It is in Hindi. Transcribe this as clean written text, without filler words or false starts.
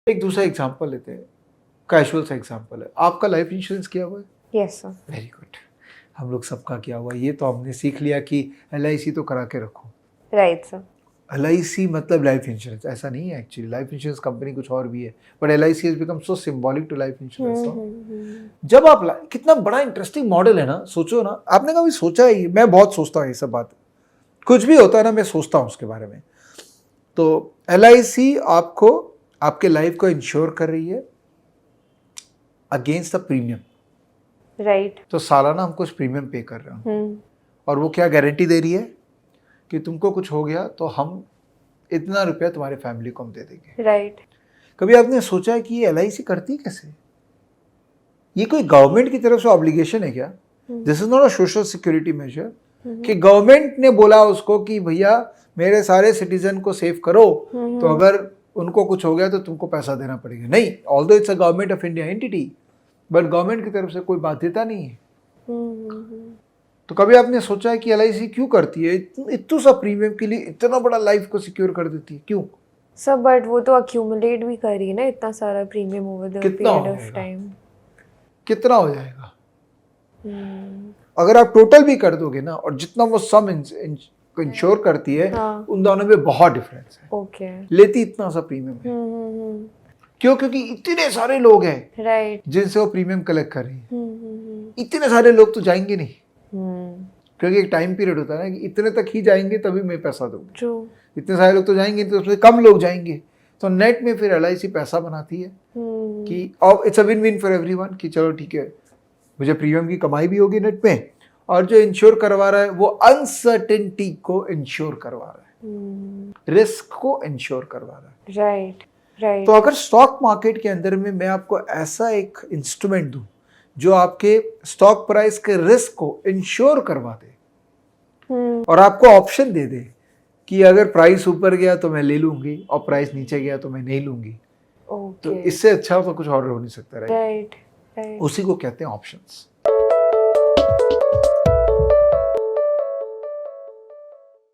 एक दूसरा एग्जांपल लेते हैं, कैजुअल सा एग्जांपल है, आपका लाइफ इंश्योरेंस किया हुआ है? Yes sir. वेरी गुड, हम लोग सबका किया हुआ है। ये तो हमने सीख लिया कि LIC तो करा के रखो। Right sir. LIC मतलब लाइफ इंश्योरेंस, ऐसा नहीं है एक्चुअली। लाइफ इंश्योरेंस कंपनी कुछ और भी है, but LIC has become so symbolic to life insurance. जब आप कितना बड़ा इंटरेस्टिंग मॉडल है ना, सोचो ना, आपने कभी सोचा है? मैं बहुत सोचता हूँ ये सब बात, कुछ भी होता है ना मैं सोचता हूँ उसके बारे में। तो LIC आपको आपके लाइफ को इंश्योर कर रही है अगेंस्ट द प्रीमियम। राइट। तो सालाना हम कुछ प्रीमियम पे कर रहे हैं, और वो क्या गारंटी दे रही है कि तुमको कुछ हो गया तो हम इतना रुपया तुम्हारे फैमिली को हम दे देंगे। राइट। कभी आपने सोचा है कि ये LIC करती कैसे? ये कोई गवर्नमेंट की तरफ से ऑब्लिगेशन है क्या? This is not a social security measure कि गवर्नमेंट ने बोला उसको कि भैया मेरे सारे सिटीजन को सेव करो, तो अगर उनको कुछ हो गया तो तुमको पैसा देना पड़ेगा। नहीं, although it's a government of India entity, but government की तरफ से कोई बाध्यता नहीं है। तो कभी आपने सोचा है कि LIC क्यों करती है? इतना सा प्रीमियम के लिए इतना बड़ा लाइफ को सिक्योर कर देती है, क्यों? सर बट वो तो अक्यूमुलेट भी कर रही है ना इतना सारा प्रीमियम ओवर द कितना हो पीरियड ऑफ जाएगा? टाइम। कितना हो जाएगा? अगर आप टोटल भी कर दोगे ना, और जितना वो सम इंश्योर करती है, हाँ। उन दोनों में बहुत डिफरेंस है। ओके। लेती इतना सा प्रीमियम है। क्यों? क्योंकि इतने सारे लोग हैं राइट। जिनसे वो प्रीमियम कलेक्ट कर रही है। इतने सारे लोग तो जाएंगे नहीं, क्योंकि एक टाइम पीरियड होता है ना कि इतने तक ही जाएंगे तभी मैं पैसा दूंगा। ट्रू। इतने सारे लोग तो जाएंगे, तो उसमें कम लोग जाएंगे, तो नेट में फिर LIC पैसा बनाती है कि it's a win win for everyone, कि चलो ठीक है, मुझे प्रीमियम की कमाई भी होगी नेट में, और जो इंश्योर करवा रहा है वो अनसर्टेनिटी को इंश्योर करवा रहा है, रिस्क को इंश्योर करवा रहा है। राइट। राइट। तो अगर स्टॉक मार्केट के अंदर में मैं आपको ऐसा एक इंस्ट्रूमेंट दूं जो आपके स्टॉक प्राइस के रिस्क को इंश्योर करवा दे, और आपको ऑप्शन दे दे कि अगर प्राइस ऊपर गया तो मैं ले लूंगी और प्राइस नीचे गया तो मैं नहीं लूंगी, तो इससे अच्छा तो कुछ और हो नहीं सकता। राइट। उसी को कहते हैं ऑप्शंस।